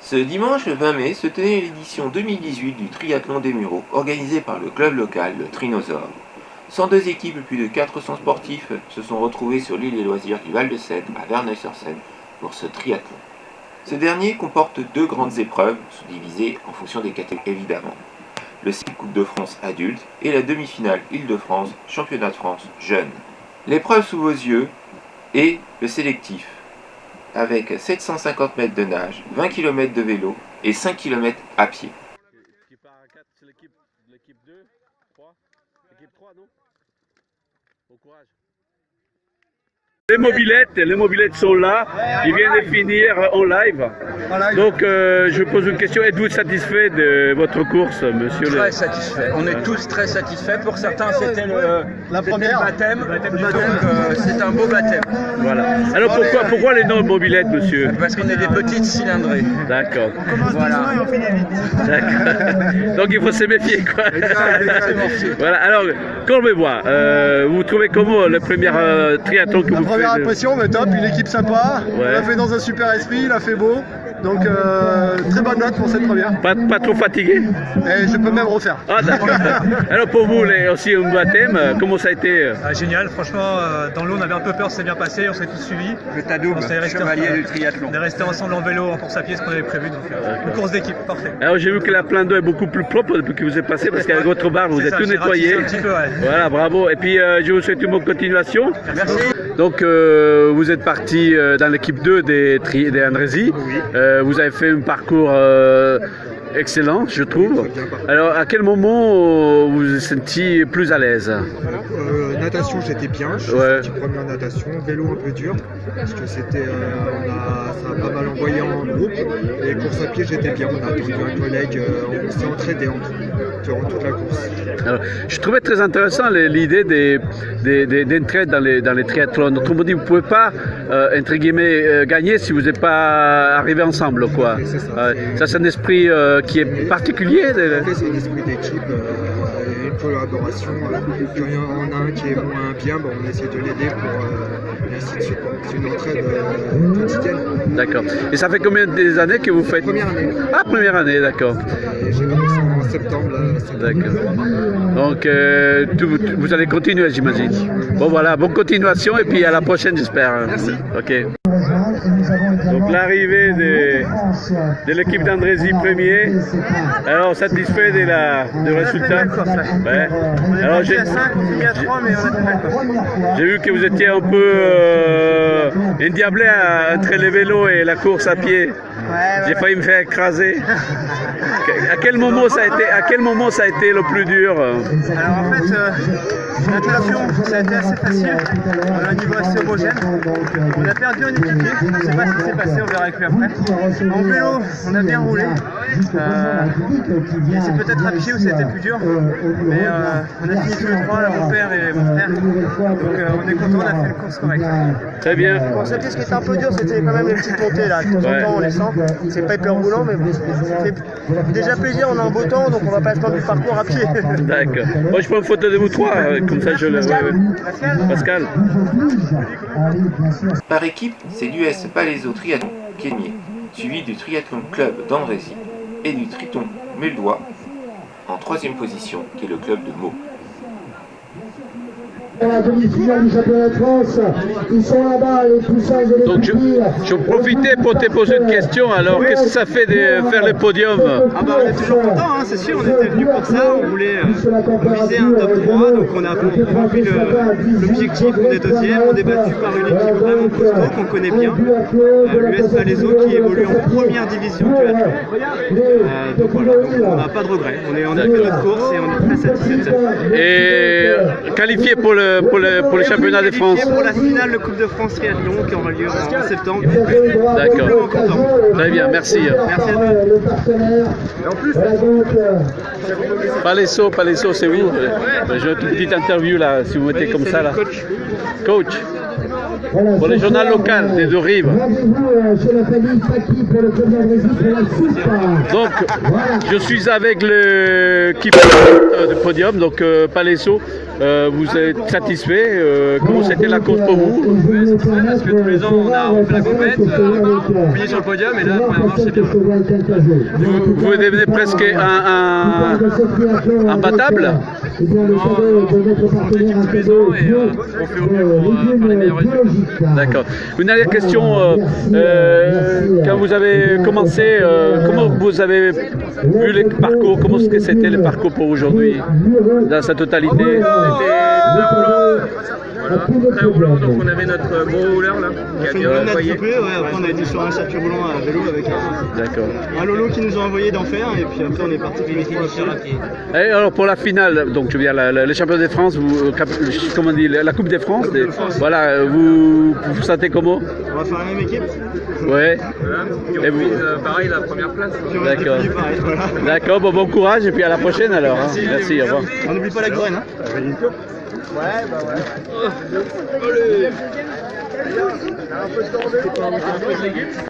Ce dimanche 20 mai se tenait l'édition 2018 du triathlon des Mureaux, organisé par le club local, le Trinosaure. 102 équipes et plus de 400 sportifs se sont retrouvés sur l'île des loisirs du Val-de-Seine, à Verneuil-sur-Seine, pour ce triathlon. Ce dernier comporte deux grandes épreuves, subdivisées en fonction des catégories évidemment. Le cycle Coupe de France adulte et la demi-finale Île-de-France, Championnat de France jeunes. L'épreuve sous vos yeux est le sélectif, avec 750 mètres de nage, 20 km de vélo et 5 km à pied. Qui part à 4, c'est l'équipe 2, 3, l'équipe 3, non? Bon courage. Les mobilettes sont là, ils viennent de finir en live. Donc je pose une question, êtes-vous satisfait de votre course, monsieur? Très satisfait, on est tous très satisfaits. Pour certains c'était le baptême, donc c'est un beau baptême. Voilà. Alors pourquoi les noms mobilettes, monsieur? Parce qu'on est des petites cylindrées. D'accord. On commence doucement et on finit vite. D'accord. Donc il faut se méfier, quoi. Voilà, alors, Courbevoie, vous trouvez comment le premier triathlon que vous faites? Première impression, mais top, une équipe sympa, Ouais. on l'a fait dans un super esprit, il a fait beau, donc très bonne note pour cette première. Pas trop fatigué? Et je peux même refaire. Ah d'accord. Alors pour vous aussi un baptême, comment ça a été? Génial, franchement, dans l'eau on avait un peu peur, c'est bien passé, on s'est tous suivis. Le Tadoub, chevalier du triathlon. On est restés ensemble en vélo, en course à pied, ce qu'on avait prévu, donc une course d'équipe, parfait. Alors j'ai vu que la plan d'eau est beaucoup plus propre depuis que vous êtes passé, parce qu'avec votre barre vous C'est êtes ça, tout j'ai nettoyé. ratissé un petit peu, ouais. Voilà, bravo. Et puis je vous souhaite une bonne continuation. Merci. Donc vous êtes parti dans l'équipe 2 des Andrézy. Vous avez fait un parcours excellent, je trouve. Alors à quel moment vous vous sentiez plus à l'aise? Natation, j'étais bien, je suis sorti premier en natation, vélo un peu dur, parce que c'était, ça a pas mal envoyé en groupe, et course à pied j'étais bien, on a attendu un collègue, on s'est entraîné durant toute la course. Alors, je trouvais très intéressant l'idée d'entraide dans les triathlons. Autrement dit, vous ne pouvez pas, entre guillemets, gagner si vous n'êtes pas arrivés ensemble, quoi. C'est ça. Ça, c'est un esprit qui est particulier. C'est un esprit d'équipe, une collaboration, quand il y en a un qui est moins bien, on essaie de l'aider et ainsi de suite. C'est une entraide quotidienne. D'accord. Et ça fait combien d'années que vous faites? Première année. Ah, première année, d'accord. Et j'ai commencé en septembre. D'accord. Donc, vous allez continuer, j'imagine. Bon, voilà, bonne continuation et puis à la prochaine, j'espère. Merci. Ok. Donc, l'arrivée de l'équipe d'Andrézy premier. Alors, satisfait du résultat? Ouais. Alors, j'ai 5, on finit à 3, mais on a fait la course. j'ai vu que vous étiez un peu endiablé entre les vélos et la course à pied. J'ai failli me faire écraser. À quel moment ça a été le plus dur? Alors en fait, natation, ça a été assez facile, on a un niveau assez homogène. On a perdu un équipier, je ne sais pas ce qui s'est passé, on verra avec lui après. En vélo, on a bien roulé. C'est peut-être à pied où c'était plus dur, mais on a fini tous les trois, là, mon père et mon frère. Donc on est content, on a fait une course correcte. Très bien. Course à pied, ce qui était un peu dur, c'était quand même les petites montées là, de temps en temps on les sent. C'est pas hyper roulant, mais bon, ça fait déjà plaisir, on a un beau temps, donc on va pas se prendre du parcours à pied. D'accord. Moi, je prends une photo de vous trois, comme ça je le vois. Pascal. Par équipe, c'est l'US Palaiso Triathlon Kémier, suivi du Triathlon Club d'Andrézy et du Triton Muldois en troisième position, qui est le club de Meaux. La demi-finale du championnat de France, ils sont là-bas, les poussins de Donc je profitais pour te poser une question. Alors, qu'est-ce que ça fait de faire le podium? Ah bah on est toujours content, hein, c'est sûr, on était venu pour ça, on voulait viser un top 3, donc on a rempli l'objectif, on est deuxième, on est battu par une équipe vraiment costaud qu'on connaît bien, l'US Palaiso qui évolue en première division du athlon. Donc voilà, donc on n'a pas de regrets, on a fait notre course et on est très satisfait de ça. Et qualifié pour le championnat de France? Pour la finale de Coupe de France triathlon qui aura lieu en septembre. D'accord. Très bien, merci. Merci à vous. Et en plus, Palaiso, c'est vous? J'ai une petite interview là, si vous mettez comme ça là. Coach. Pour le journal local des deux rives. Donc, je suis avec l'équipe du podium, donc Palaiso. vous êtes satisfait? Comment c'était la course pour vous? Oui, c'est parce que tous les ans on fait la compète, on finit sur le podium et là la première marche c'est bien. Vous devenez presque imbattable? On équipe tous les ans et on fait au mieux pour faire les meilleurs résultats. D'accord. Une dernière question, quand vous avez commencé, comment vous avez vu les parcours, comment est-ce que c'était le parcours pour aujourd'hui, dans sa totalité? Voilà, très roulant, donc on avait notre gros rouleur là, qui a bien envoyé. Après on a été sur un circuit roulant à vélo avec un Lolo qui nous a envoyé d'enfer et puis après on est parti Et alors pour la finale, donc je veux dire les championnats de France, comment on dit, la Coupe de France, voilà, vous sentez comment? On va faire la même équipe. Ouais. Voilà. Et vous pareil la première place. D'accord. Voilà. D'accord, bon courage et puis à la prochaine alors. Merci, hein. Merci, au revoir. On n'oublie pas la graine. Hein. Ouais, bah ouais. Allez.